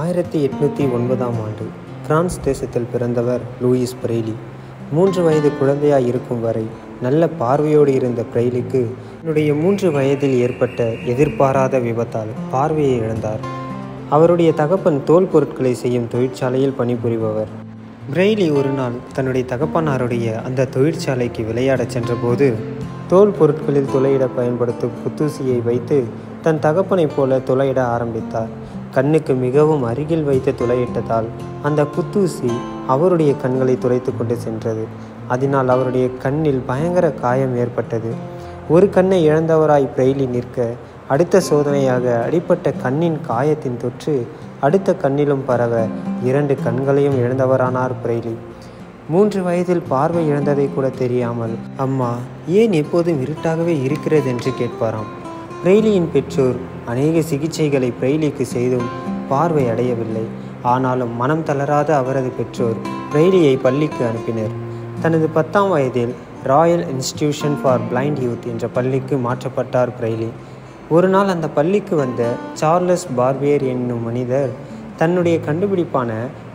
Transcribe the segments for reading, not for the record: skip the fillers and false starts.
1809ஆம் ஆண்டு பிரான்ஸ் தேசத்தில் பிறந்தவர் லூயிஸ் பிரெய்லி. 3 வயது குழந்தையாய் இருக்கும் வரை நல்ல பார்வையோடு இருந்த பிரெய்லிக்கு தன்னுடைய 3 வயதில் ஏற்பட்ட எதிர்பாராத விபத்தால் பார்வையை இழந்தார். அவருடைய தகப்பன் தோல் பொருட்களை செய்யும் தொழிற்சாலையில் பணிபுரிபவர். பிரெய்லி ஒரு நாள் தன்னுடைய தகப்பனாருடைய அந்த தொழிற்சாலைக்கு விளையாடச் சென்றபோது தோல் பொருட்களில் துளையிட பயன்படுத்தும் குத்தூசியை வைத்து தன் தகப்பனைப் போல துளையிட ஆரம்பித்தார். கண்ணுக்கு மிகவும் அருகில் வைத்து துளையிட்டதால் அந்த குத்தூசி அவருடைய கண்களை துளைத்து கொண்டு சென்றது. அதனால் அவருடைய கண்ணில் பயங்கர காயம் ஏற்பட்டது. ஒரு கண்ணை இழந்தவராய் பிரெய்லி நிற்க, அடுத்த சோதனையாக அடிப்பட்ட கண்ணின் காயத்தின் தொற்று அடுத்த கண்ணிலும் பரவ 2 கண்களையும் இழந்தவரானார் பிரெய்லி. 3 வயதில் பார்வை இழந்ததை கூட தெரியாமல், அம்மா ஏன் எப்போதும் இருட்டாகவே இருக்கிறது என்று கேட்பாராம். பிரெய்லியின் பெற்றோர் அநேக சிகிச்சைகளை பிரெய்லிக்கு செய்தும் பார்வை அடையவில்லை. ஆனாலும் மனம் தளராத அவரது பெற்றோர் பிரெய்லியை பள்ளிக்கு அனுப்பினர். தனது 10ஆம் வயதில் Royal institution for blind youth என்ற பள்ளிக்கு மாற்றப்பட்டார் பிரெய்லி. ஒரு நாள் அந்த பள்ளிக்கு வந்த சார்லஸ் பார்பியர் என்னும் மனிதர் தன்னுடைய கண்டுபிடிப்பான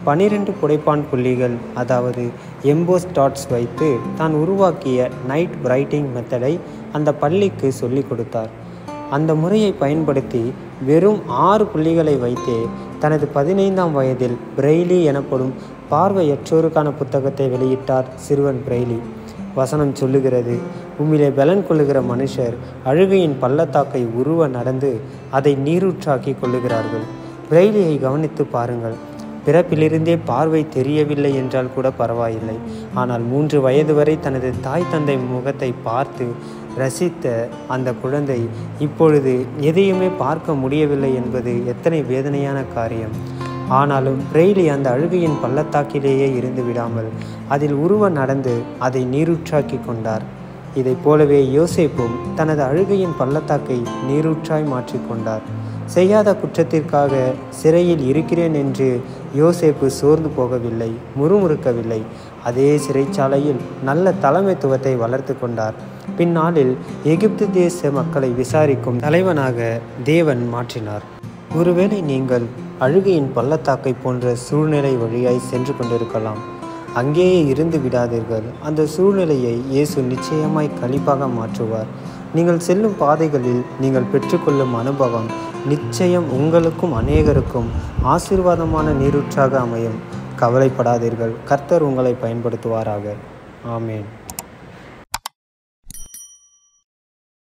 12 புடைப்பான் புள்ளிகள், அதாவது எம்போஸ் டாட்ஸ் வைத்து தான் உருவாக்கிய நைட் பிரைட்டிங் மெத்தடை அந்த பள்ளிக்கு சொல்லிக் கொடுத்தார். அந்த முறையை பயன்படுத்தி வெறும் 6 புள்ளிகளை வைத்தே தனது 15ஆம் வயதில் பிரெய்லி எனப்படும் பார்வையற்றோருக்கான புத்தகத்தை வெளியிட்டார் சிறுவன் பிரெய்லி. வசனம் சொல்லுகிறது, உம்மிலே பலன் கொள்ளுகிற மனுஷர் அழுகையின் பள்ளத்தாக்கை உருவ நடந்து அதை நீரூற்றாக்கி கொள்ளுகிறார்கள். பிரெய்லியை கவனித்து பாருங்கள். பிறப்பிலிருந்தே பார்வை தெரியவில்லை என்றால் கூட பரவாயில்லை. ஆனால் 3 வயது வரை தனது தாய் தந்தை முகத்தை பார்த்து ரசித்த அந்த குழந்தை இப்பொழுது எதையுமே பார்க்க முடியவில்லை என்பது எத்தனை வேதனையான காரியம். ஆனாலும் பிரெய்லி அந்த அழுகையின் பள்ளத்தாக்கிலேயே இருந்து விடாமல் அதில் உருவ நடந்து அதை நீரூற்றாக்கி கொண்டார். இதை போலவே யோசேப்பும் தனது அழுகையின் பள்ளத்தாக்கை நீரூற்றாய் மாற்றிக்கொண்டார். செய்யாத குற்றத்திற்காக சிறையில் இருக்கிறேன் என்று யோசேப்பு சோர்ந்து போகவில்லை, முறுமுறுக்கவில்லை. அதே சிறைச்சாலையில் நல்ல தலைமைத்துவத்தை வளர்த்து கொண்டார். பின்னாளில் எகிப்து தேச மக்களை விசாரிக்கும் தலைவனாக தேவன் மாற்றினார். ஒருவேளை நீங்கள் அழுகையின் பள்ளத்தாக்கை போன்ற சூழ்நிலை வழியாய் சென்று கொண்டிருக்கலாம். அங்கேயே இருந்து விடாதீர்கள். அந்த சூழ்நிலையை இயேசு நிச்சயமாய் களிப்பாக மாற்றுவார். நீங்கள் செல்லும் பாதைகளில் நீங்கள் பெற்றுக்கொள்ளும் அனுபவம் நிச்சயம் உங்களுக்கும் அநேகருக்கும் ஆசீர்வாதமான நீரூற்றாக அமையும். கவலைப்படாதீர்கள். கர்த்தர் உங்களை பயன்படுத்துவாராக. ஆமேன்.